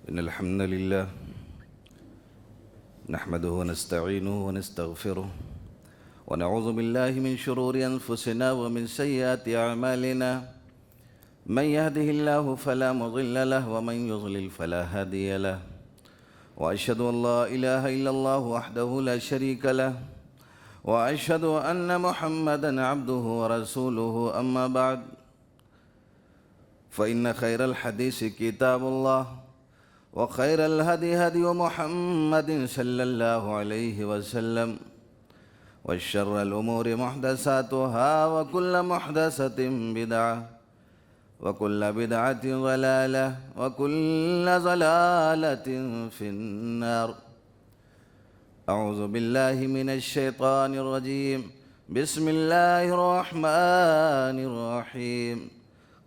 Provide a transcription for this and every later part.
إن الحمد لله نحمده ونستعينه ونستغفره ونعوذ بالله من شرور أنفسنا ومن سيئات أعمالنا من يهده الله فلا مضل له ومن يضلل فلا هادي له وأشهد أن لا إله إلا الله وحده لا شريك له وأشهد أن محمدًا عبده ورسوله أما بعد فإن خير الحديث كتاب الله وخير الهدي هدي محمد صلى الله عليه وسلم وشر الأمور محدثاتها وكل محدثة بدعة وكل بدعة ضلالة وكل ضلالة في النار. أعوذ بالله من الشيطان الرجيم. بسم الله الرحمن الرحيم.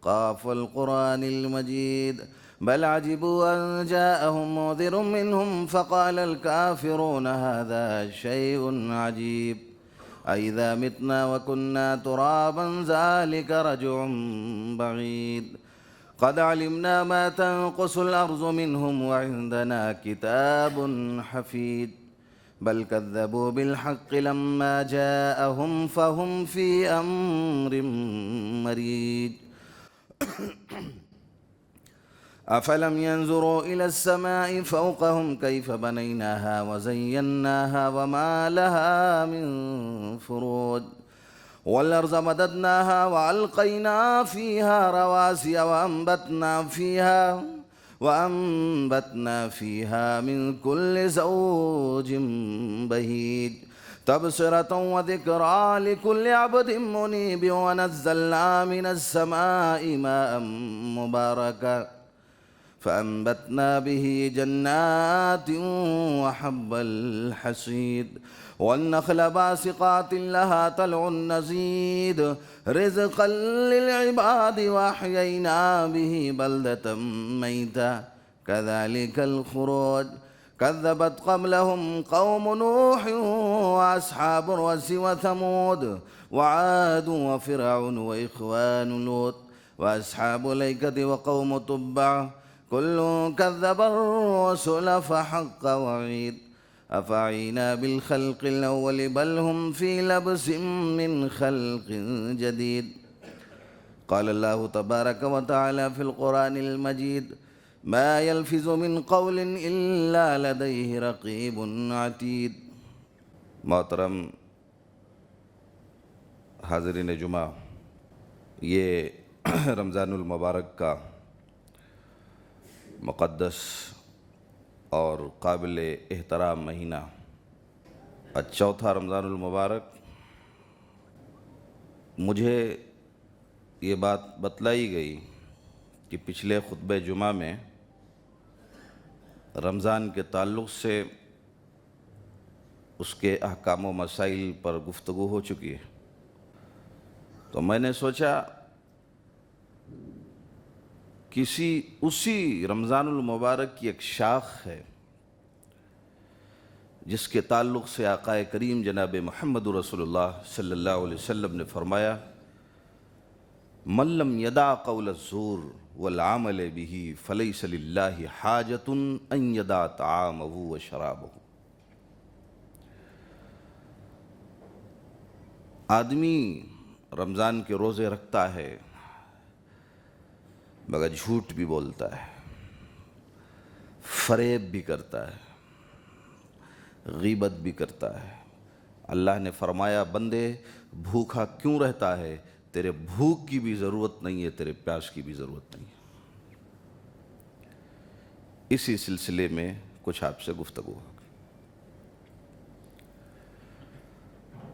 قاف القرآن المجيد بل عجبوا أن جاءهم منذر منهم فقال الكافرون هذا شيء عجيب أإذا متنا وكنا ترابا ذلك رجع بعيد قد علمنا ما تنقص الأرض منهم وعندنا كتاب حفيظ بل كذبوا بالحق لما جاءهم فهم في أمر مريج أفلم ينظروا إلى السماء فوقهم كيف بنيناها وزيناها وما لها من فروج والأرض مددناها وألقينا فيها رواسي وأنبتنا فيها من كل زوج بهيج تبصرة وذكرى لكل عبد منيب ونزلنا من السماء ماء مباركا فأنبتنا به جنات وحب الحصيد والنخل باسقات لها طلع نضيد رزقا للعباد وأحيينا به بلدة ميتا كذلك الخروج كذبت قبلهم قوم نوح وأصحاب الرس وثمود وعاد وفرعون وإخوان لوط وأصحاب الأيكة وقوم تبع كل كذب الرسل فحق وعيد أفعينا بالخلق الأول بل هم في لبس من خلق جديد. قال الله تبارك وتعالى في القرآن المجيد ما يلفظ من قول إلا لديه رقيب عتيد. محترم حاضرین جمعہ، یہ رمضان المبارک کا مقدس اور قابل احترام مہینہ، چوتھا رمضان المبارک، مجھے یہ بات بتلائی گئی کہ پچھلے خطبہ جمعہ میں رمضان کے تعلق سے اس کے احکام و مسائل پر گفتگو ہو چکی ہے، تو میں نے سوچا اسی رمضان المبارک کی ایک شاخ ہے جس کے تعلق سے آقا کریم جناب محمد رسول اللہ صلی اللہ علیہ وسلم نے فرمایا من لم یدع قول الزور والعمل به فلیس للہ حاجۃ ان یدع طعامہ وشرابہ. آدمی رمضان کے روزے رکھتا ہے مگر جھوٹ بھی بولتا ہے، فریب بھی کرتا ہے، غیبت بھی کرتا ہے. اللہ نے فرمایا بندے بھوکا کیوں رہتا ہے؟ تیرے بھوک کی بھی ضرورت نہیں ہے، تیرے پیاس کی بھی ضرورت نہیں ہے. اسی سلسلے میں کچھ آپ سے گفتگو ہوگی.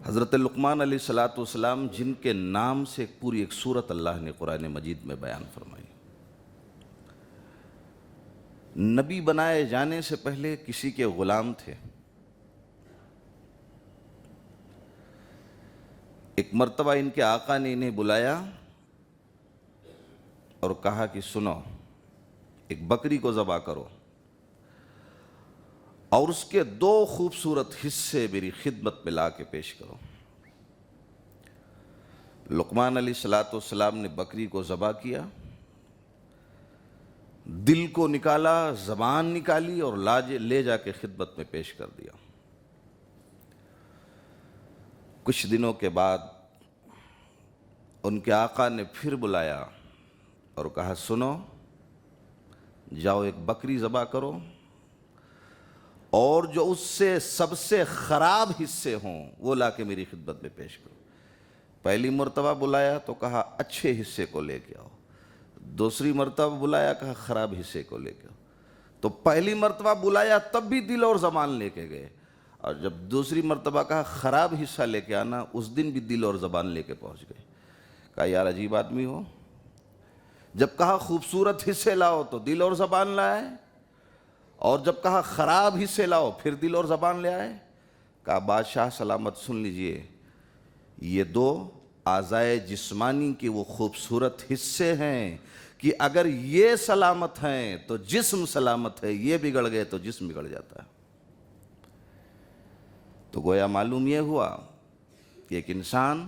حضرت لقمان علیہ السلام جن کے نام سے پوری ایک سورت اللہ نے قرآن مجید میں بیان فرمائی، نبی بنائے جانے سے پہلے کسی کے غلام تھے. ایک مرتبہ ان کے آقا نے انہیں بلایا اور کہا کہ سنو، ایک بکری کو ذبح کرو اور اس کے 2 خوبصورت حصے میری خدمت میں لا کے پیش کرو. لقمان علیہ السلام نے بکری کو ذبح کیا، دل کو نکالا، زبان نکالی اور لے جا کے خدمت میں پیش کر دیا۔ کچھ دنوں کے بعد ان کے آقا نے پھر بلایا اور کہا سنو، جاؤ ایک بکری ذبح کرو اور جو اس سے سب سے خراب حصے ہوں وہ لا کے میری خدمت میں پیش کرو۔ پہلی مرتبہ بلایا تو کہا اچھے حصے کو لے کے آؤ، دوسری مرتبہ بلایا کہا خراب حصے کو لے کے آؤ، تو پہلی مرتبہ بلایا تب بھی دل اور زبان لے کے گئے، اور جب دوسری مرتبہ کہا خراب حصہ لے کے آنا، اس دن بھی دل اور زبان لے کے پہنچ گئے۔ کہا یار عجیب آدمی ہو، جب کہا خوبصورت حصے لاؤ تو دل اور زبان لائے، اور جب کہا خراب حصے لاؤ پھر دل اور زبان لے آئے۔ کہا بادشاہ سلامت سن لیجئے، یہ دو اعضائے جسمانی کے وہ خوبصورت حصے ہیں کہ اگر یہ سلامت ہیں تو جسم سلامت ہے، یہ بگڑ گئے تو جسم بگڑ جاتا ہے۔ تو گویا معلوم یہ ہوا کہ ایک انسان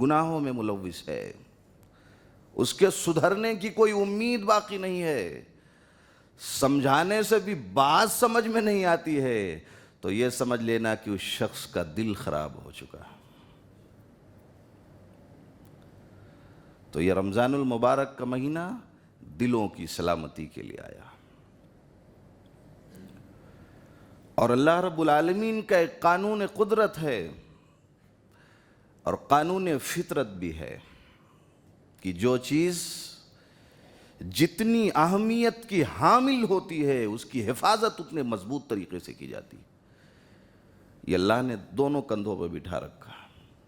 گناہوں میں ملوث ہے، اس کے سدھرنے کی کوئی امید باقی نہیں ہے، سمجھانے سے بھی بات سمجھ میں نہیں آتی ہے تو یہ سمجھ لینا کہ اس شخص کا دل خراب ہو چکا ہے۔ تو یہ رمضان المبارک کا مہینہ دلوں کی سلامتی کے لیے آیا، اور اللہ رب العالمین کا ایک قانون قدرت ہے اور قانون فطرت بھی ہے کہ جو چیز جتنی اہمیت کی حامل ہوتی ہے اس کی حفاظت اتنے مضبوط طریقے سے کی جاتی ہے۔ یہ اللہ نے دونوں کندھوں پہ بٹھا رکھا،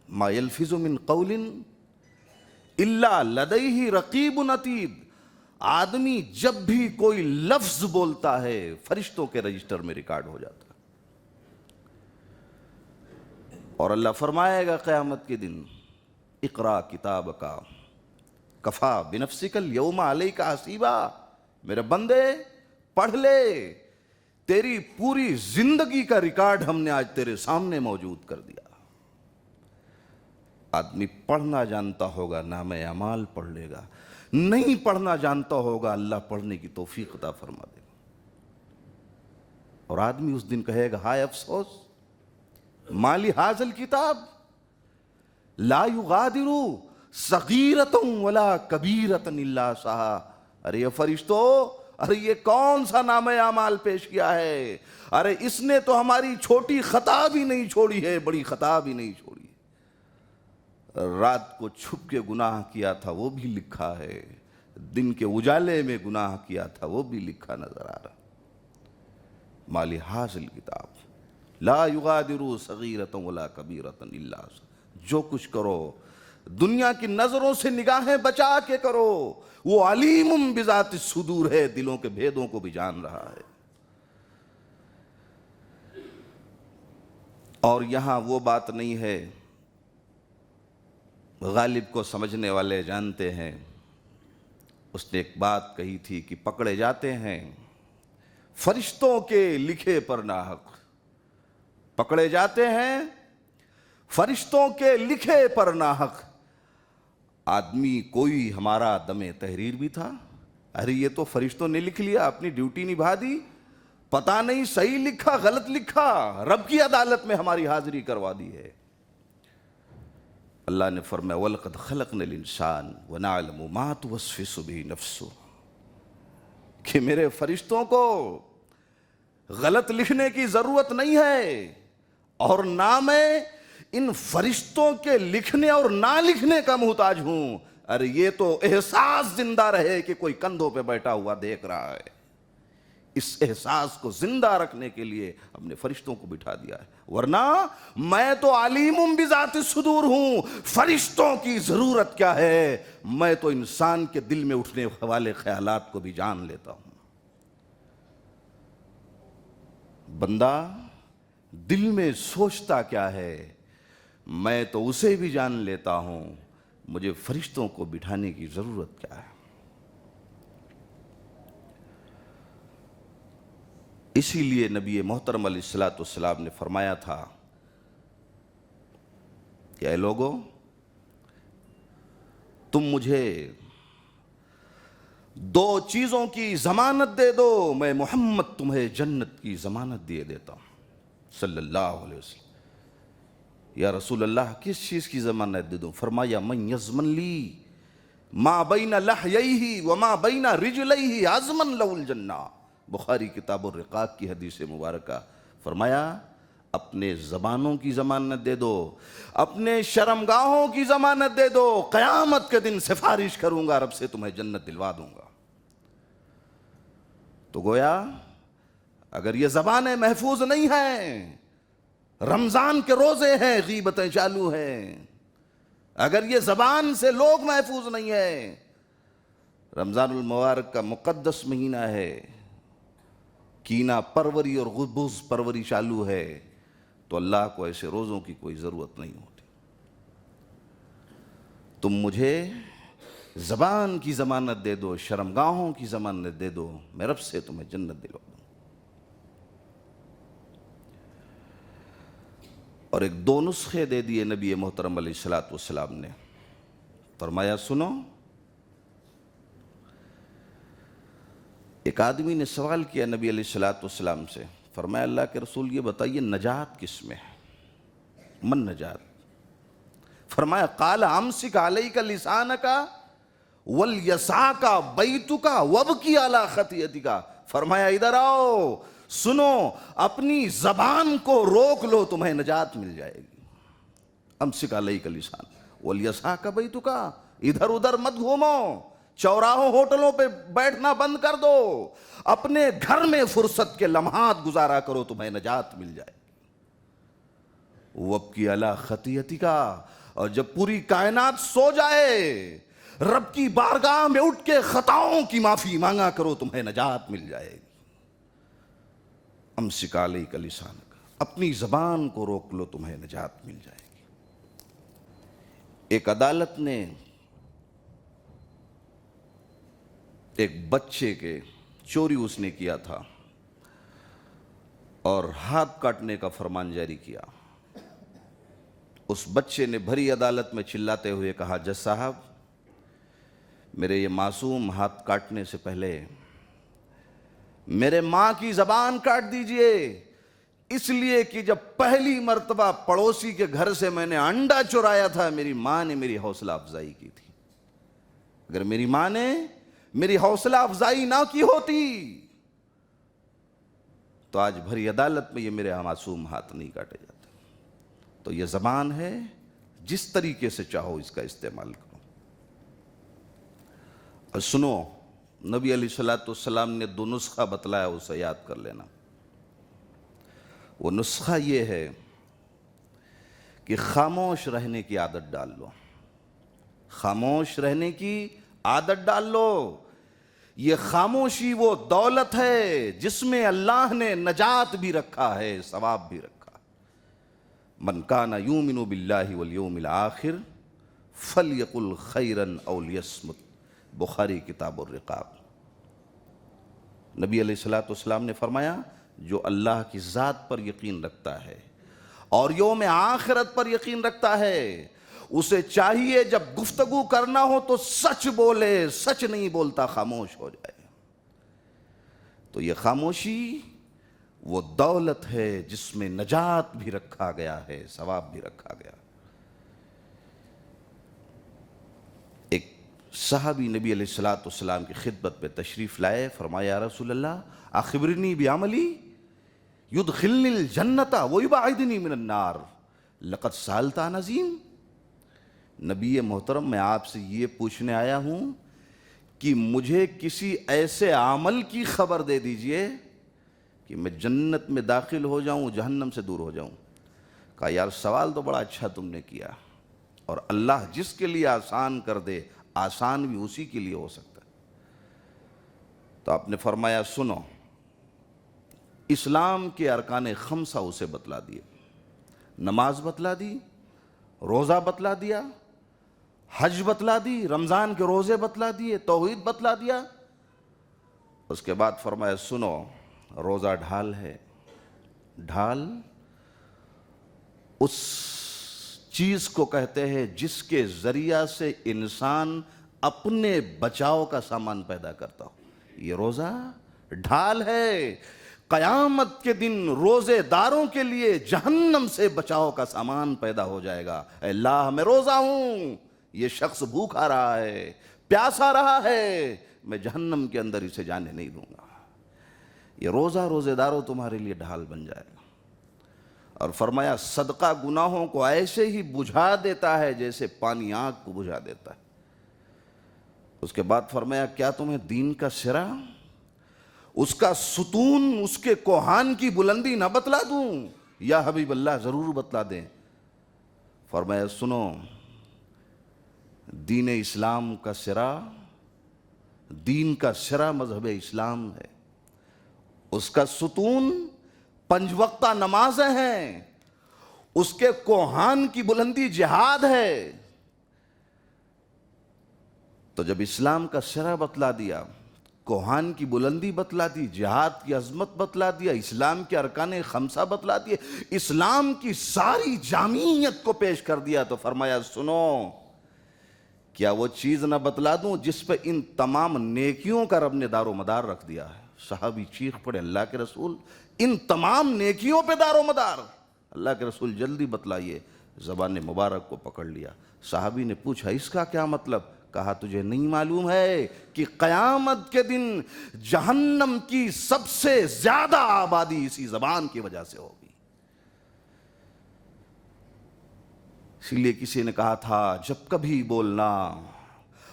ما یلفظ من قول الا لدیہ رقیب عتید۔ آدمی جب بھی کوئی لفظ بولتا ہے فرشتوں کے رجسٹر میں ریکارڈ ہو جاتا ہے، اور اللہ فرمائے گا قیامت کے دن اقرا کتابک کفا بنفسک اليوم علیک حسیبا، میرے بندے پڑھ لے، تیری پوری زندگی کا ریکارڈ ہم نے آج تیرے سامنے موجود کر دیا۔ آدمی پڑھنا جانتا ہوگا نام اعمال پڑھ لے گا، نہیں پڑھنا جانتا ہوگا اللہ پڑھنے کی توفیق عطا فرما دے گا، اور آدمی اس دن کہے گا ہائے افسوس، مالی حاضل کتاب لا یغادر صغیرۃ ولا کبیرۃ الا احصاہا۔ ارے یہ فرشتو، ارے یہ کون سا نام اعمال پیش کیا ہے؟ ارے اس نے تو ہماری چھوٹی خطا بھی نہیں چھوڑی ہے، بڑی خطا بھی نہیں چھوڑی ہے۔ رات کو چھپ کے گناہ کیا تھا وہ بھی لکھا ہے، دن کے اجالے میں گناہ کیا تھا وہ بھی لکھا نظر آ رہا۔ مالی حاصل کتاب لا یغادر صغیرۃ ولا کبیرۃ الا احصاہا۔ جو کچھ کرو دنیا کی نظروں سے نگاہیں بچا کے کرو، وہ علیم بذات الصدور ہے، دلوں کے بھیدوں کو بھی جان رہا ہے۔ اور یہاں وہ بات نہیں ہے، غالب کو سمجھنے والے جانتے ہیں، اس نے ایک بات کہی تھی کہ پکڑے جاتے ہیں فرشتوں کے لکھے پر ناحق، پکڑے جاتے ہیں فرشتوں کے لکھے پر ناحق۔ آدمی کوئی ہمارا دم تحریر بھی تھا، ارے یہ تو فرشتوں نے لکھ لیا، اپنی ڈیوٹی نبھا دی، پتہ نہیں صحیح لکھا غلط لکھا، رب کی عدالت میں ہماری حاضری کروا دی ہے۔ اللہ نے فرمایا وَلَقَدْ خَلَقْنَا الْإِنسَانَ وَنَعْلَمُ مَا تُوَسْوِسُ بِهِ نَفْسُهُ، کہ میرے فرشتوں کو غلط لکھنے کی ضرورت نہیں ہے، اور نہ میں ان فرشتوں کے لکھنے اور نہ لکھنے کا محتاج ہوں۔ ارے یہ تو احساس زندہ رہے کہ کوئی کندھوں پہ بیٹھا ہوا دیکھ رہا ہے، اس احساس کو زندہ رکھنے کے لیے اپنے فرشتوں کو بٹھا دیا ہے، ورنہ میں تو علیم بذات الصدور ہوں، فرشتوں کی ضرورت کیا ہے، میں تو انسان کے دل میں اٹھنے والے خیالات کو بھی جان لیتا ہوں۔ بندہ دل میں سوچتا کیا ہے میں تو اسے بھی جان لیتا ہوں، مجھے فرشتوں کو بٹھانے کی ضرورت کیا ہے؟ اسی لیے نبی محترم علیہ الصلوۃ والسلام نے فرمایا تھا کہ اے لوگو، تم مجھے دو چیزوں کی ضمانت دے دو، میں محمد تمہیں جنت کی ضمانت دے دیتا ہوں صلی اللہ علیہ وسلم۔ یا رسول اللہ کس چیز کی ضمانت دے دوں؟ فرمایا من یضمن لی ما بین لحییہ وما بین رجلیہ عزمن لہ الجنہ، بخاری کتاب الرقاق کی حدیث مبارکہ۔ فرمایا اپنے زبانوں کی ضمانت دے دو، اپنے شرمگاہوں کی ضمانت دے دو، قیامت کے دن سفارش کروں گا رب سے، تمہیں جنت دلوا دوں گا۔ تو گویا اگر یہ زبانیں محفوظ نہیں ہیں، رمضان کے روزے ہیں، غیبتیں چالو ہیں، اگر یہ زبان سے لوگ محفوظ نہیں ہیں، رمضان المبارک کا مقدس مہینہ ہے، کینہ پروری اور غبوز پروری چالو ہے، تو اللہ کو ایسے روزوں کی کوئی ضرورت نہیں ہوتی۔ تم مجھے زبان کی ضمانت دے دو، شرمگاہوں کی ضمانت دے دو، میں رب سے تمہیں جنت دلوا دوں۔ اور ایک دو نسخے دے دیے نبی محترم علیہ السلام نے۔ فرمایا سنو، ایک آدمی نے سوال کیا نبی علیہ السلام سے، فرمایا اللہ کے رسول یہ بتائیے نجات کس میں ہے؟ من نجات؟ فرمایا قال امسک علیک لسانک ولیسعک بیتک وابکی علی خطیئتک۔ فرمایا ادھر آؤ، سنو، اپنی زبان کو روک لو، تمہیں نجات مل جائے گی۔ امسک علیک لسان ولیسعک بیتک، ادھر ادھر مت گھومو، چوراہوں ہوٹلوں پہ بیٹھنا بند کر دو، اپنے گھر میں فرصت کے لمحات گزارا کرو، تمہیں نجات مل جائے گی۔ وابکی علی خطیئتک، اور جب پوری کائنات سو جائے رب کی بارگاہ میں اٹھ کے خطاؤں کی معافی مانگا کرو، تمہیں نجات مل جائے گی۔ امسک علیک لسانک، اپنی زبان کو روک لو، تمہیں نجات مل جائے گی۔ ایک عدالت نے ایک بچے کے چوری اس نے کیا تھا اور ہاتھ کاٹنے کا فرمان جاری کیا۔ اس بچے نے بھری عدالت میں چلاتے ہوئے کہا جج صاحب میرے یہ معصوم ہاتھ کاٹنے سے پہلے میرے ماں کی زبان کاٹ دیجئے، اس لیے کہ جب پہلی مرتبہ پڑوسی کے گھر سے میں نے انڈا چرایا تھا میری ماں نے میری حوصلہ افزائی کی تھی، اگر میری ماں نے میری حوصلہ افزائی نہ کی ہوتی تو آج بھری عدالت میں یہ میرے معصوم ہاتھ نہیں کاٹے جاتے۔ تو یہ زبان ہے، جس طریقے سے چاہو اس کا استعمال کرو۔ اور سنو، نبی علیہ السلام نے دو نسخہ بتلایا، اسے یاد کر لینا۔ وہ نسخہ یہ ہے کہ خاموش رہنے کی عادت ڈال لو، خاموش رہنے کی عادت ڈال لو۔ یہ خاموشی وہ دولت ہے جس میں اللہ نے نجات بھی رکھا ہے، ثواب بھی رکھا۔ من کان یؤمن باللہ والیوم الآخر فلیقل خیرا او لیصمت، بخاری کتاب الرقاق۔ نبی علیہ السلام نے فرمایا جو اللہ کی ذات پر یقین رکھتا ہے اور یوم آخرت پر یقین رکھتا ہے، اسے چاہیے جب گفتگو کرنا ہو تو سچ بولے، سچ نہیں بولتا خاموش ہو جائے۔ تو یہ خاموشی وہ دولت ہے جس میں نجات بھی رکھا گیا ہے، ثواب بھی رکھا گیا۔ ایک صحابی نبی علیہ السلام کی خدمت پہ تشریف لائے، فرمایا یا رسول اللہ اخبرنی بعملی یدخلنی الجنت ویبعدنی من النار لقد سألت عن عظیم۔ نبی محترم میں آپ سے یہ پوچھنے آیا ہوں کہ مجھے کسی ایسے عمل کی خبر دے دیجئے کہ میں جنت میں داخل ہو جاؤں، جہنم سے دور ہو جاؤں۔ کہا یار سوال تو بڑا اچھا تم نے کیا، اور اللہ جس کے لیے آسان کر دے آسان بھی اسی کے لیے ہو سکتا ہے۔ تو آپ نے فرمایا سنو، اسلام کے ارکان خمسہ اسے بتلا دیے، نماز بتلا دی، روزہ بتلا دیا، حج بتلا دی، رمضان کے روزے بتلا دیے، توحید بتلا دیا۔ اس کے بعد فرمایا سنو، روزہ ڈھال ہے، ڈھال اس چیز کو کہتے ہیں جس کے ذریعہ سے انسان اپنے بچاؤ کا سامان پیدا کرتا ہوں۔ یہ روزہ ڈھال ہے، قیامت کے دن روزے داروں کے لیے جہنم سے بچاؤ کا سامان پیدا ہو جائے گا۔ اے اللہ میں روزہ ہوں، یہ شخص بھوکا رہا ہے، پیاسا رہا ہے، میں جہنم کے اندر اسے جانے نہیں دوں گا۔ یہ روزہ روزے داروں تمہارے لیے ڈھال بن جائے گا۔ اور فرمایا صدقہ گناہوں کو ایسے ہی بجھا دیتا ہے جیسے پانی آگ کو بجھا دیتا ہے۔ اس کے بعد فرمایا کیا تمہیں دین کا سرا، اس کا ستون، اس کے کوہان کی بلندی نہ بتلا دوں؟ یا حبیب اللہ ضرور بتلا دیں۔ فرمایا سنو، دین اسلام کا سرا، دین کا سرا مذہب اسلام ہے، اس کا ستون 5 وقتہ نمازیں ہیں، اس کے کوہان کی بلندی جہاد ہے۔ تو جب اسلام کا سرا بتلا دیا، کوہان کی بلندی بتلا دی، جہاد کی عظمت بتلا دیا، اسلام کے ارکان خمسہ بتلا دیے، اسلام کی ساری جامعیت کو پیش کر دیا، تو فرمایا سنو، کیا وہ چیز نہ بتلا دوں جس پہ ان تمام نیکیوں کا رب نے دار و مدار رکھ دیا ہے؟ صحابی چیخ پڑے اللہ کے رسول، ان تمام نیکیوں پہ دار و مدار؟ اللہ کے رسول جلدی بتلائیے۔ زبان مبارک کو پکڑ لیا۔ صحابی نے پوچھا اس کا کیا مطلب؟ کہا تجھے نہیں معلوم ہے کہ قیامت کے دن جہنم کی سب سے زیادہ آبادی اسی زبان کی وجہ سے ہوگی۔ اسی لیے کسی نے کہا تھا جب کبھی بولنا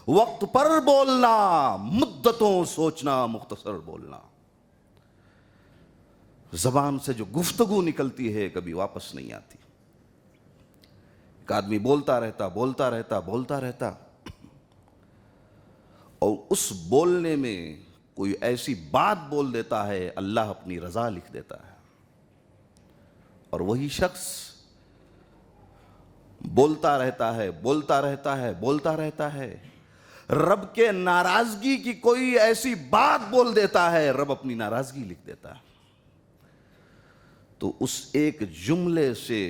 وقت پر بولنا، مدتوں سوچنا مختصر بولنا۔ زبان سے جو گفتگو نکلتی ہے کبھی واپس نہیں آتی۔ ایک آدمی بولتا رہتا اور اس بولنے میں کوئی ایسی بات بول دیتا ہے، اللہ اپنی رضا لکھ دیتا ہے، اور وہی شخص بولتا رہتا ہے، رب کے ناراضگی کی کوئی ایسی بات بول دیتا ہے، رب اپنی ناراضگی لکھ دیتا ہے۔ تو اس ایک جملے سے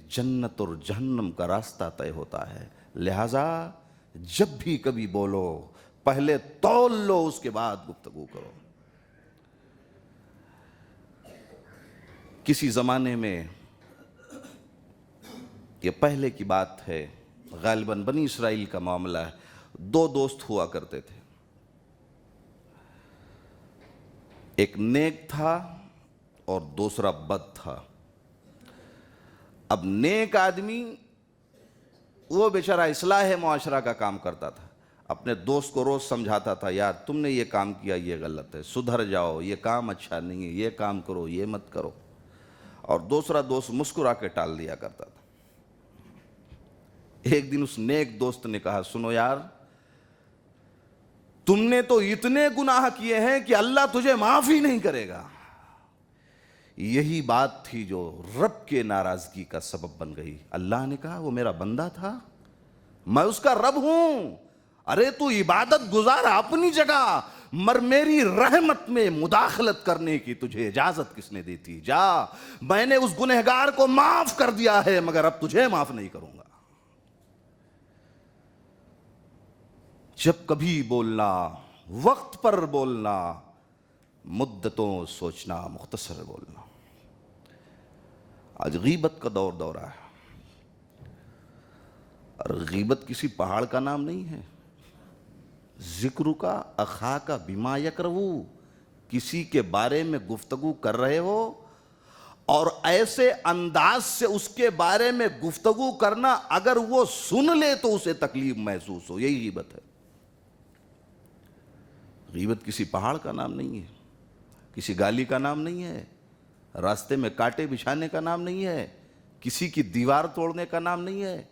جنت اور جہنم کا راستہ طے ہوتا ہے۔ لہذا جب بھی کبھی بولو پہلے تول لو، اس کے بعد گفتگو کرو۔ کسی زمانے میں، یہ پہلے کی بات ہے، غالباً بنی اسرائیل کا معاملہ ہے، 2 دوست ہوا کرتے تھے، ایک نیک تھا اور دوسرا بد تھا۔ اب نیک آدمی وہ بیچارہ اصلاح معاشرہ کا کام کرتا تھا، اپنے دوست کو روز سمجھاتا تھا یار تم نے یہ کام کیا یہ غلط ہے، سدھر جاؤ، یہ کام اچھا نہیں ہے، یہ کام کرو، یہ مت کرو۔ اور دوسرا دوست مسکرا کے ٹال دیا کرتا تھا۔ ایک دن اس نیک دوست نے کہا سنو یار، تم نے تو اتنے گناہ کیے ہیں کہ اللہ تجھے معاف ہی نہیں کرے گا۔ یہی بات تھی جو رب کے ناراضگی کا سبب بن گئی۔ اللہ نے کہا وہ میرا بندہ تھا، میں اس کا رب ہوں، ارے تو عبادت گزار اپنی جگہ، مر میری رحمت میں مداخلت کرنے کی تجھے اجازت کس نے دی تھی؟ جا، میں نے اس گنہگار کو معاف کر دیا ہے مگر اب تجھے معاف نہیں کروں گا۔ جب کبھی بولنا وقت پر بولنا، مدتوں سوچنا مختصر بولنا۔ آج غیبت کا دورہ ہے، اور غیبت کسی پہاڑ کا نام نہیں ہے۔ ذکر کا اخا کا بما یکرہو، کسی کے بارے میں گفتگو کر رہے ہو اور ایسے انداز سے اس کے بارے میں گفتگو کرنا اگر وہ سن لے تو اسے تکلیف محسوس ہو، یہی غیبت ہے۔ غیبت کسی پہاڑ کا نام نہیں ہے، کسی گالی کا نام نہیں ہے، راستے میں کانٹے بچھانے کا نام نہیں ہے، کسی کی دیوار توڑنے کا نام نہیں ہے،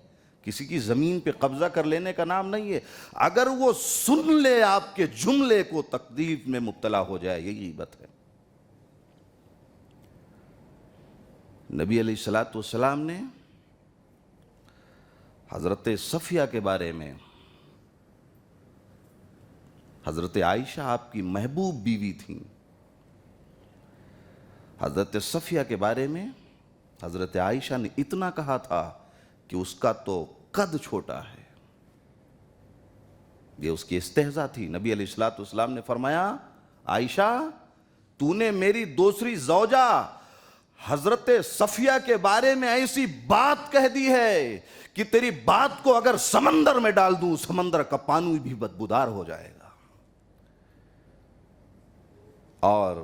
کسی کی زمین پہ قبضہ کر لینے کا نام نہیں ہے۔ اگر وہ سن لے آپ کے جملے کو تکلیف میں مبتلا ہو جائے، یہی غیبت ہے۔ نبی علیہ السلام نے حضرت صفیہ کے بارے میں، حضرت عائشہ آپ کی محبوب بیوی تھیں، حضرت صفیہ کے بارے میں حضرت عائشہ نے اتنا کہا تھا کہ اس کا تو قد چھوٹا ہے، یہ اس کی استہزاء تھی۔ نبی علیہ الصلوۃ والسلام نے فرمایا عائشہ تو نے میری دوسری زوجہ حضرت صفیہ کے بارے میں ایسی بات کہہ دی ہے کہ تیری بات کو اگر سمندر میں ڈال دوں سمندر کا پانی بھی بدبودار ہو جائے گا۔ اور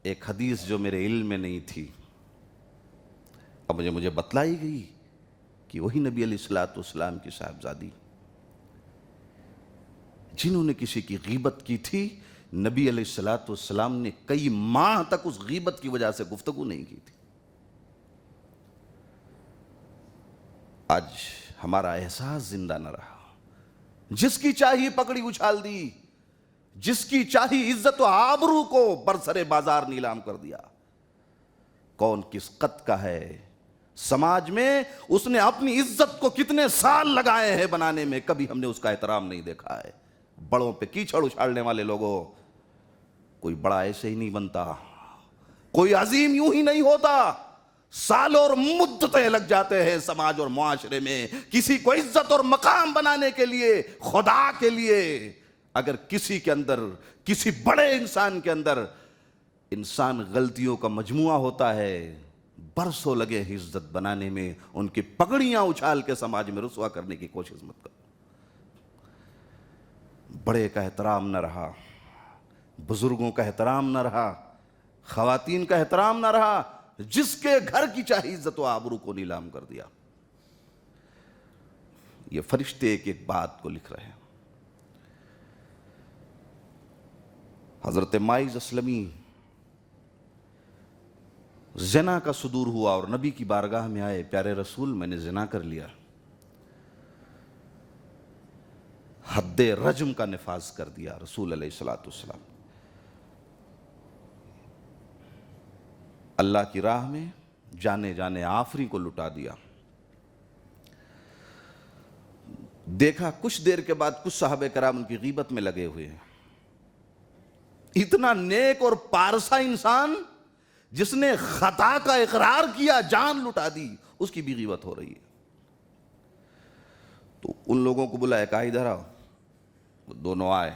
ایک حدیث جو میرے علم میں نہیں تھی، اب مجھے بتلائی گئی کہ وہی نبی علیہ الصلوۃ والسلام کی صاحبزادی جنہوں نے کسی کی غیبت کی تھی، نبی علیہ الصلوۃ والسلام نے کئی ماہ تک اس غیبت کی وجہ سے گفتگو نہیں کی تھی۔ آج ہمارا احساس زندہ نہ رہا، جس کی چاہی پکڑی اچھال دی، جس کی چاہی عزت و آبرو کو برسر بازار نیلام کر دیا۔ کون کس قد کا ہے، سماج میں اس نے اپنی عزت کو کتنے سال لگائے ہیں بنانے میں، کبھی ہم نے اس کا احترام نہیں دیکھا ہے۔ بڑوں پہ کیچڑ اچھالنے والے لوگوں، کوئی بڑا ایسے ہی نہیں بنتا، کوئی عظیم یوں ہی نہیں ہوتا، سالوں اور مدتیں لگ جاتے ہیں سماج اور معاشرے میں کسی کو عزت اور مقام بنانے کے لیے۔ خدا کے لیے اگر کسی کے اندر، کسی بڑے انسان کے اندر انسان غلطیوں کا مجموعہ ہوتا ہے، برسوں لگے عزت بنانے میں، ان کی پگڑیاں اچھال کے سماج میں رسوا کرنے کی کوشش مت کرو۔ بڑے کا احترام نہ رہا، بزرگوں کا احترام نہ رہا، خواتین کا احترام نہ رہا، جس کے گھر کی چاہی عزت و آبرو کو نیلام کر دیا۔ یہ فرشتے ایک ایک بات کو لکھ رہے ہیں۔ حضرت مائز اسلمی زنا کا صدور ہوا اور نبی کی بارگاہ میں آئے، پیارے رسول میں نے زنا کر لیا، حد رجم کا نفاذ کر دیا رسول علیہ الصلوۃ والسلام۔ اللہ کی راہ میں جانے جانے آفری کو لٹا دیا۔ دیکھا کچھ دیر کے بعد کچھ صحابہ کرام ان کی غیبت میں لگے ہوئے ہیں۔ اتنا نیک اور پارسا انسان جس نے خطا کا اقرار کیا، جان لٹا دی، اس کی بھی غیبت ہو رہی ہے۔ تو ان لوگوں کو بلایا، کہا ادھر آؤ۔ وہ دونوں آئے،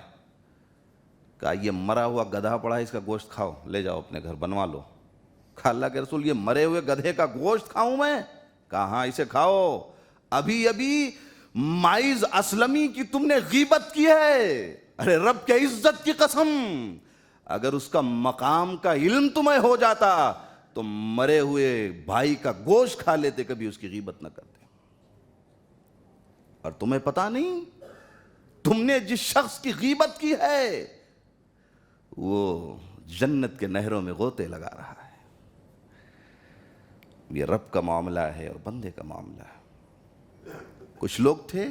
کہا یہ مرا ہوا گدھا پڑا ہے، اس کا گوشت کھاؤ، لے جاؤ اپنے گھر بنوا لو۔ کہا اللہ کے رسول یہ مرے ہوئے گدھے کا گوشت کھاؤں میں؟ کہا ہاں اسے کھاؤ، ابھی ابھی مائز اسلمی کی تم نے غیبت کی ہے۔ ارے رب کے عزت کی قسم، اگر اس کا مقام کا علم تمہیں ہو جاتا تو مرے ہوئے بھائی کا گوشت کھا لیتے، کبھی اس کی غیبت نہ کرتے۔ اور تمہیں پتا نہیں تم نے جس شخص کی غیبت کی ہے وہ جنت کے نہروں میں غوطے لگا رہا ہے۔ یہ رب کا معاملہ ہے اور بندے کا معاملہ ہے۔ کچھ لوگ تھے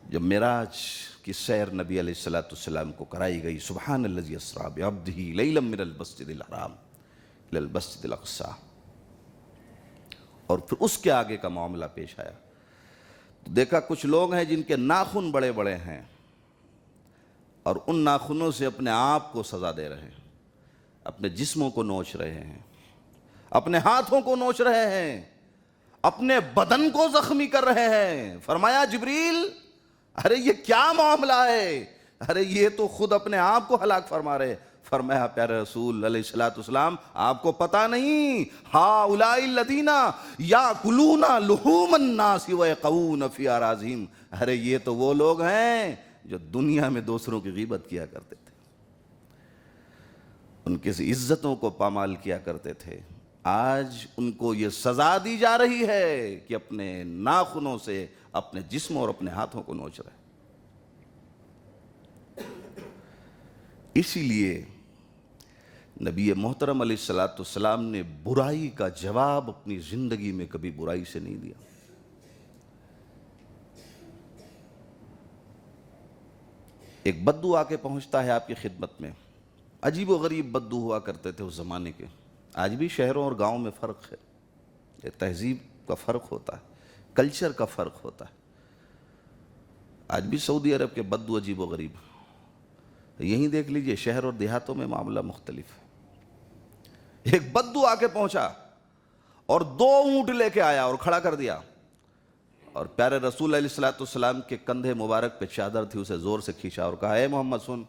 جب معراج کی سیر نبی علیہ الصلوۃ والسلام کو کرائی گئی، سبحان الذی اسریٰ بعبدہ لیلا من المسجد الحرام الی المسجد الاقصیٰ، اور پھر اس کے آگے کا معاملہ پیش آیا، تو دیکھا کچھ لوگ ہیں جن کے ناخن بڑے بڑے ہیں اور ان ناخنوں سے اپنے آپ کو سزا دے رہے ہیں، اپنے جسموں کو نوچ رہے ہیں، اپنے ہاتھوں کو نوچ رہے ہیں، اپنے بدن کو زخمی کر رہے ہیں۔ فرمایا جبریل ارے یہ کیا معاملہ ہے؟ ارے یہ تو خود اپنے آپ کو ہلاک فرما رہے۔ فرمایا پیارے رسول علیہ الصلوۃ والسلام آپ کو پتہ نہیں، ہؤلاء الذین یاکلون لحوم الناس ویقعون فی اراضیہم، ارے یہ تو وہ لوگ ہیں جو دنیا میں دوسروں کی غیبت کیا کرتے تھے، ان کی عزتوں کو پامال کیا کرتے تھے، آج ان کو یہ سزا دی جا رہی ہے کہ اپنے ناخنوں سے اپنے جسم اور اپنے ہاتھوں کو نوچ رہے۔ اسی لیے نبی محترم علیہ الصلوۃ والسلام نے برائی کا جواب اپنی زندگی میں کبھی برائی سے نہیں دیا۔ ایک بدو آ کے پہنچتا ہے آپ کی خدمت میں، عجیب و غریب بدو ہوا کرتے تھے اس زمانے کے، آج بھی شہروں اور گاؤں میں فرق ہے، یہ تہذیب کا فرق ہوتا ہے، کلچر کا فرق ہوتا ہے۔ آج بھی سعودی عرب کے بدو عجیب و غریب، یہیں دیکھ لیجئے شہر اور دیہاتوں میں معاملہ مختلف ہے۔ ایک بدو آ کے پہنچا اور 2 اونٹ لے کے آیا اور کھڑا کر دیا اور پیارے رسول علیہ السلام کے کندھے مبارک پہ چادر تھی، اسے زور سے کھینچا اور کہا اے محمد سن.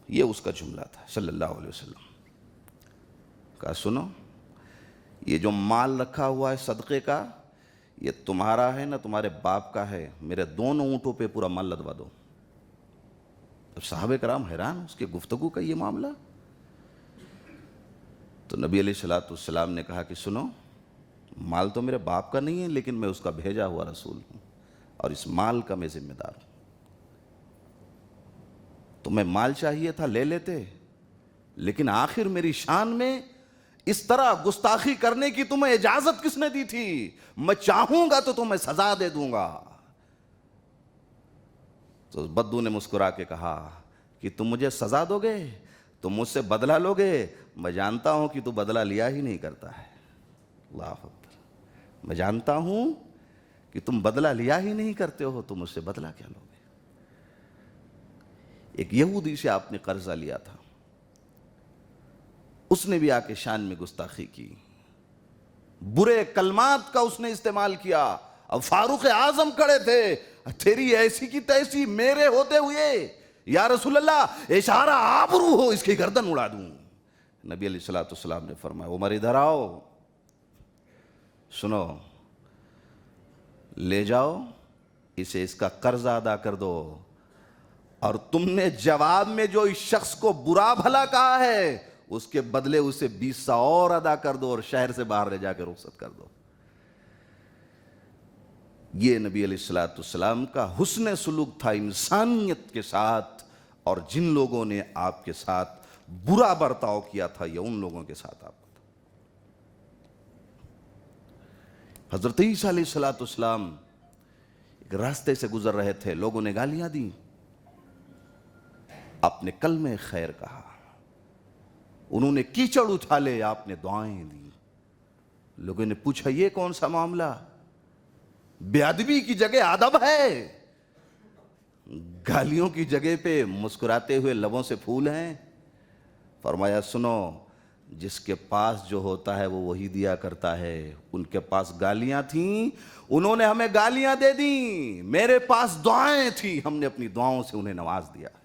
یہ اس کا جملہ تھا صلی اللہ علیہ وسلم. کہا سنو، یہ جو مال رکھا ہوا ہے صدقے کا، یہ تمہارا ہے نہ تمہارے باپ کا ہے، میرے دونوں اونٹوں پہ پورا مال لدوا دو. اب صحابہ کرام حیران اس کے گفتگو کا یہ معاملہ. تو نبی علیہ السلام نے کہا کہ سنو، مال تو میرے باپ کا نہیں ہے، لیکن میں اس کا بھیجا ہوا رسول ہوں اور اس مال کا میں ذمہ دار ہوں. تمہیں مال چاہیے تھا لے لیتے، لیکن آخر میری شان میں اس طرح گستاخی کرنے کی تمہیں اجازت کس نے دی تھی؟ میں چاہوں گا تو تمہیں سزا دے دوں گا. تو بدو نے مسکرا کے کہا کہ تم مجھے سزا دو گے، تم مجھ سے بدلہ لو گے؟ میں جانتا ہوں کہ تو بدلہ لیا ہی نہیں کرتا ہے. اللہ اکبر. میں جانتا ہوں کہ تم بدلہ لیا ہی نہیں کرتے ہو، تم مجھ سے بدلہ کیا لو گے؟ ایک یہودی سے آپ نے قرضہ لیا تھا، اس نے بھی آ کے شان میں گستاخی کی، برے کلمات کا اس نے استعمال کیا. اب فاروق اعظم کھڑے تھے، تیری ایسی کی تیسی میرے ہوتے ہوئے یا رسول اللہ اشارہ آبرو ہو اس کی گردن اڑا دوں. نبی علیہ السلام نے فرمایا عمر ادھر آؤ، سنو، لے جاؤ اسے، اس کا قرض ادا کر دو، اور تم نے جواب میں جو اس شخص کو برا بھلا کہا ہے اس کے بدلے اسے 20 اور ادا کر دو اور شہر سے باہر لے جا کے رخصت کر دو. یہ نبی علیہ السلام کا حسن سلوک تھا انسانیت کے ساتھ، اور جن لوگوں نے آپ کے ساتھ برا برتاؤ کیا تھا یہ ان لوگوں کے ساتھ آپ کا تھا. حضرت عیسیٰ علیہ السلام ایک راستے سے گزر رہے تھے، لوگوں نے گالیاں دی، آپ نے کلمہ خیر کہا، انہوں نے کیچڑ اچھالے، آپ نے دعائیں دی. لوگوں نے پوچھا یہ کون سا معاملہ؟ بے ادبی کی جگہ ادب ہے، گالیوں کی جگہ پہ مسکراتے ہوئے لبوں سے پھول ہیں. فرمایا سنو، جس کے پاس جو ہوتا ہے وہ وہی دیا کرتا ہے. ان کے پاس گالیاں تھیں، انہوں نے ہمیں گالیاں دے دیں. میرے پاس دعائیں تھیں، ہم نے اپنی دعاؤں سے انہیں نواز دیا ہے.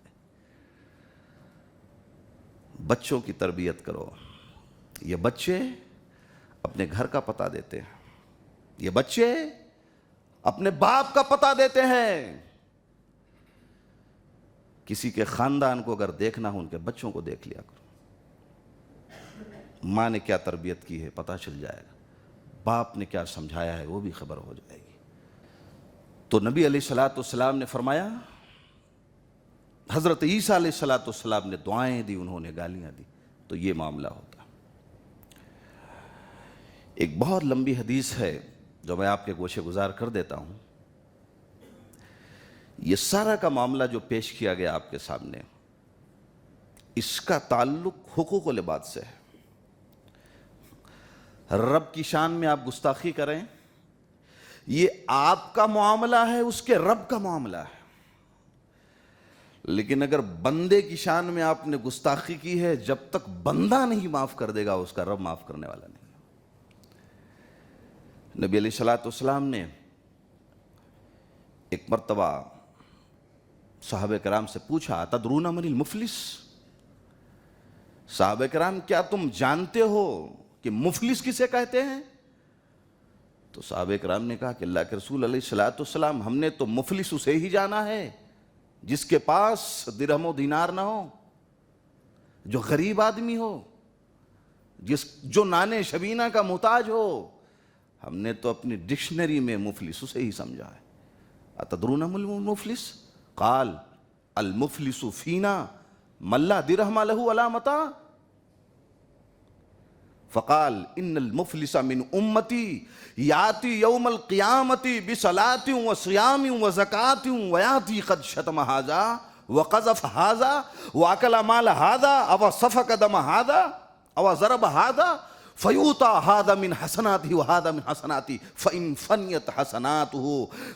بچوں کی تربیت کرو. یہ بچے اپنے گھر کا پتہ دیتے ہیں، یہ بچے اپنے باپ کا پتہ دیتے ہیں. کسی کے خاندان کو اگر دیکھنا ہو ان کے بچوں کو دیکھ لیا کرو. ماں نے کیا تربیت کی ہے پتہ چل جائے گا، باپ نے کیا سمجھایا ہے وہ بھی خبر ہو جائے گی. تو نبی علیہ السلام نے فرمایا، حضرت عیسیٰ علیہ السلام نے دعائیں دی، انہوں نے گالیاں دی. تو یہ معاملہ ہوتا. ایک بہت لمبی حدیث ہے جو میں آپ کے گوشے گزار کر دیتا ہوں. یہ سارا کا معاملہ جو پیش کیا گیا آپ کے سامنے، اس کا تعلق حقوق العباد سے ہے. رب کی شان میں آپ گستاخی کریں، یہ آپ کا معاملہ ہے، اس کے رب کا معاملہ ہے. لیکن اگر بندے کی شان میں آپ نے گستاخی کی ہے، جب تک بندہ نہیں معاف کر دے گا اس کا رب معاف کرنے والا نہیں. نبی علیہ السلام نے ایک مرتبہ صحابہ کرام سے پوچھا، تدرون من المفلس؟ صحابہ کرام کیا تم جانتے ہو کہ مفلس کسے کہتے ہیں؟ تو صحابہ کرام نے کہا کہ اللہ کے رسول علیہ السلام ہم نے تو مفلس اسے ہی جانا ہے جس کے پاس درہم و دینار نہ ہو، جو غریب آدمی ہو، جو نانے شبینہ کا محتاج ہو. ہم نے تو اپنی ڈکشنری میں مفلس اسے ہی سمجھا ہے. اتدرون من المفلس؟ قال المفلس فینا من لا درہم لہ ولا متاع. فقال ان المفلس من امتی یاتی یوم القیامت بصلاۃ وصیام وزکاۃ ویاتی قد شتم ھذا وقذف ھذا واکل مال ھذا او سفک دم ھذا او ضرب ھذا فیوتا ھذا من حسناته وھذا من حسناتی فان فنیت حسناته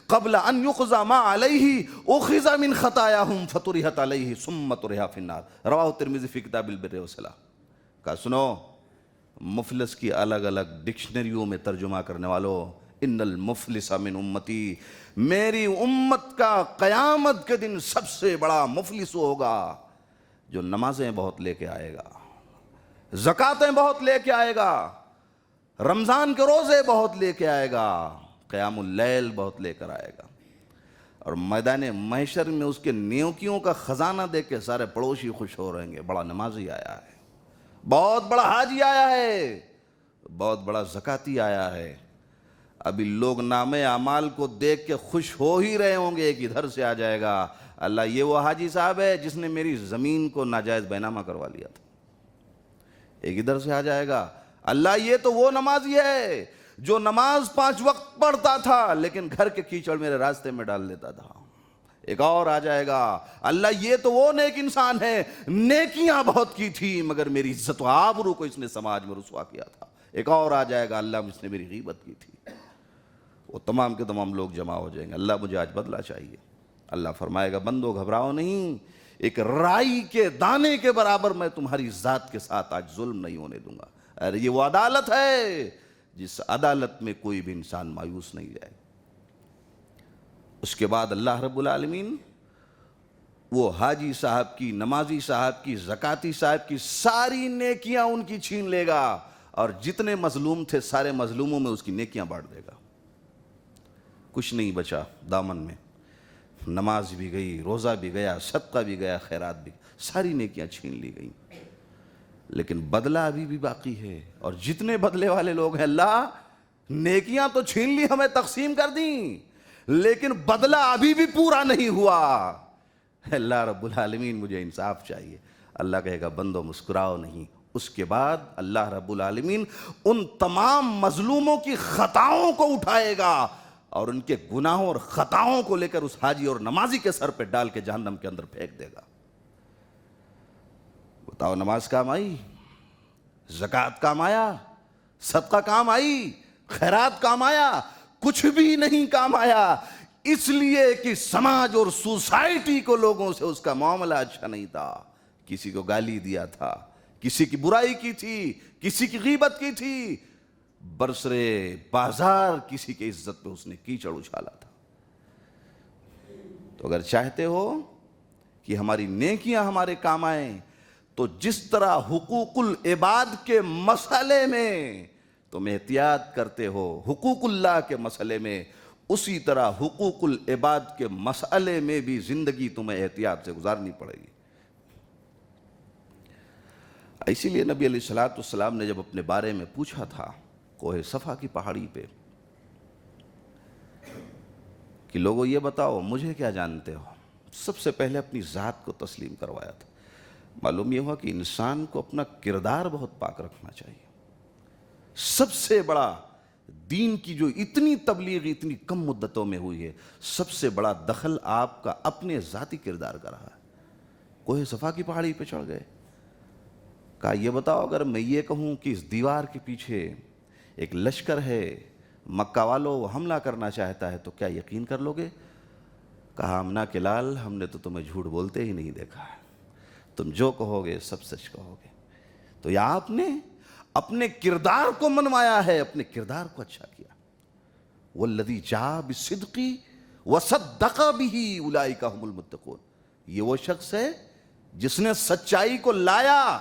قبل ان یقضى ما علیہ اخذ من خطایاہم فطرحت علیہ ثم طرح فی النار. رواہ الترمذی فی کتاب البر والصلاۃ. کہا سنو، مفلس کی الگ الگ ڈکشنریوں میں ترجمہ کرنے والوں، ان المفلس من امتی، میری امت کا قیامت کے دن سب سے بڑا مفلس ہوگا جو نمازیں بہت لے کے آئے گا، زکاتیں بہت لے کے آئے گا، رمضان کے روزے بہت لے کے آئے گا، قیام اللیل بہت لے کر آئے گا، اور میدان محشر میں اس کے نیکیوں کا خزانہ دیکھ کے سارے پڑوسی خوش ہو رہیں گے، بڑا نمازی آیا ہے، بہت بڑا حاجی آیا ہے، بہت بڑا زکاتی آیا ہے۔ ابھی لوگ نامے اعمال کو دیکھ کے خوش ہو ہی رہے ہوں گے، ایک ادھر سے آ جائے گا، اللہ یہ وہ حاجی صاحب ہے جس نے میری زمین کو ناجائز بینامہ کروا لیا تھا۔ ایک ادھر سے آ جائے گا، اللہ یہ تو وہ نمازی ہے جو نماز 5 وقت پڑھتا تھا لیکن گھر کے کیچڑ میرے راستے میں ڈال دیتا تھا۔ ایک اور آ جائے گا، اللہ یہ تو وہ نیک انسان ہے، نیکیاں بہت کی تھی مگر میری عزت و آبرو کو اس نے سماج میں رسوا کیا تھا۔ ایک اور آ جائے گا، اللہ اس نے میری غیبت کی تھی۔ وہ تمام کے تمام لوگ جمع ہو جائیں گے، اللہ مجھے آج بدلہ چاہیے۔ اللہ فرمائے گا، بندو گھبراؤ نہیں، ایک رائی کے دانے کے برابر میں تمہاری ذات کے ساتھ آج ظلم نہیں ہونے دوں گا۔ ارے یہ وہ عدالت ہے جس عدالت میں کوئی بھی انسان مایوس نہیں جائے۔ اس کے بعد اللہ رب العالمین وہ حاجی صاحب کی، نمازی صاحب کی، زکاتی صاحب کی ساری نیکیاں ان کی چھین لے گا، اور جتنے مظلوم تھے سارے مظلوموں میں اس کی نیکیاں بانٹ دے گا۔ کچھ نہیں بچا دامن میں، نماز بھی گئی، روزہ بھی گیا، صدقہ بھی گیا، خیرات بھی، ساری نیکیاں چھین لی گئیں، لیکن بدلہ ابھی بھی باقی ہے۔ اور جتنے بدلے والے لوگ ہیں، اللہ نیکیاں تو چھین لی، ہمیں تقسیم کر دیں، لیکن بدلہ ابھی بھی پورا نہیں ہوا۔ اللہ رب العالمین مجھے انصاف چاہیے۔ اللہ کہے گا، بندو مسکراؤ نہیں۔ اس کے بعد اللہ رب العالمین ان تمام مظلوموں کی خطاؤں کو اٹھائے گا اور ان کے گناہوں اور خطاؤں کو لے کر اس حاجی اور نمازی کے سر پہ ڈال کے جہنم کے اندر پھینک دے گا۔ بتاؤ، نماز کام آئی؟ زکوٰۃ کام آیا؟ صدقہ کام آئی؟ خیرات کام آیا؟ کچھ بھی نہیں کام آیا، اس لیے کہ سماج اور سوسائٹی کو لوگوں سے اس کا معاملہ اچھا نہیں تھا۔ کسی کو گالی دیا تھا، کسی کی برائی کی تھی، کسی کی غیبت کی تھی، برسرے بازار کسی کی عزت پہ اس نے کیچڑ اچھالا تھا۔ تو اگر چاہتے ہو کہ ہماری نیکیاں ہمارے کام آئیں، تو جس طرح حقوق العباد کے مسئلے میں تم احتیاط کرتے ہو حقوق اللہ کے مسئلے میں، اسی طرح حقوق العباد کے مسئلے میں بھی زندگی تمہیں احتیاط سے گزارنی پڑے گی۔ اسی لیے نبی علیہ السلام نے جب اپنے بارے میں پوچھا تھا کوہ صفا کی پہاڑی پہ کہ لوگوں یہ بتاؤ مجھے کیا جانتے ہو، سب سے پہلے اپنی ذات کو تسلیم کروایا تھا۔ معلوم یہ ہوا کہ انسان کو اپنا کردار بہت پاک رکھنا چاہیے۔ سب سے بڑا دین کی جو اتنی تبلیغ اتنی کم مدتوں میں ہوئی ہے، سب سے بڑا دخل آپ کا اپنے ذاتی کردار کا رہا ہے۔ کوہ صفا کی پہاڑی پہ چڑھ گئے، کہا یہ بتاؤ اگر میں یہ کہوں کہ اس دیوار کے پیچھے ایک لشکر ہے، مکہ والوں وہ حملہ کرنا چاہتا ہے، تو کیا یقین کر لو گے؟ کہا آمنہ کے لال، ہم نے تو تمہیں جھوٹ بولتے ہی نہیں دیکھا ہے، تم جو کہو گے سب سچ کہو گے۔ تو یا آپ نے اپنے کردار کو منوایا ہے، اپنے کردار کو اچھا کیا۔ والذی جاء بالصدق وصدق بہ اولئک ھم المتقون، یہ وہ شخص ہے جس نے سچائی کو لایا،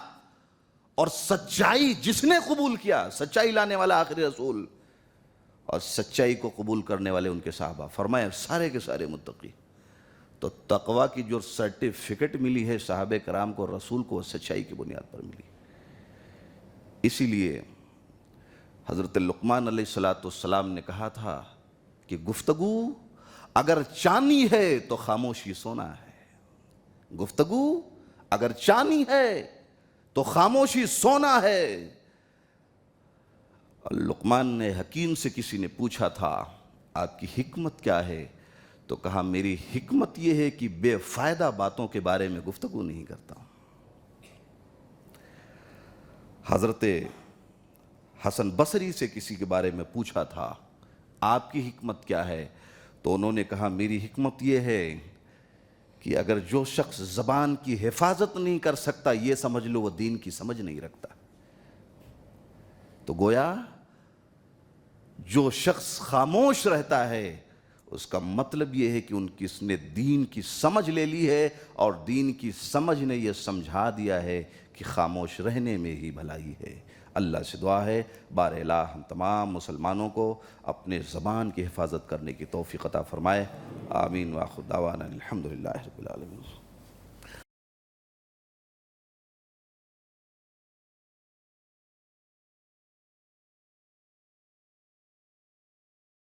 اور سچائی جس نے قبول کیا، سچائی لانے والا آخری رسول اور سچائی کو قبول کرنے والے ان کے صحابہ، فرمایا سارے کے سارے متقی۔ تو تقوی کی جو سرٹیفکیٹ ملی ہے صحابہ کرام کو، رسول کو، سچائی کی بنیاد پر ملی۔ اسی لیے حضرت لقمان علیہ السلام نے کہا تھا کہ گفتگو اگر چانی ہے تو خاموشی سونا ہے، گفتگو اگر چانی ہے تو خاموشی سونا ہے۔ لقمان نے حکیم سے کسی نے پوچھا تھا آپ کی حکمت کیا ہے، تو کہا میری حکمت یہ ہے کہ بے فائدہ باتوں کے بارے میں گفتگو نہیں کرتا ہوں۔ حضرت حسن بصری سے کسی کے بارے میں پوچھا تھا آپ کی حکمت کیا ہے، تو انہوں نے کہا میری حکمت یہ ہے کہ اگر جو شخص زبان کی حفاظت نہیں کر سکتا، یہ سمجھ لو وہ دین کی سمجھ نہیں رکھتا۔ تو گویا جو شخص خاموش رہتا ہے اس کا مطلب یہ ہے کہ اس نے دین کی سمجھ لے لی ہے، اور دین کی سمجھ نے یہ سمجھا دیا ہے کہ خاموش رہنے میں ہی بھلائی ہے۔ اللہ سے دعا ہے بار الہ ہم تمام مسلمانوں کو اپنے زبان کی حفاظت کرنے کی توفیق عطا فرمائے۔ آمین۔ وآخر دعوانا الحمدللہ رب العالمین۔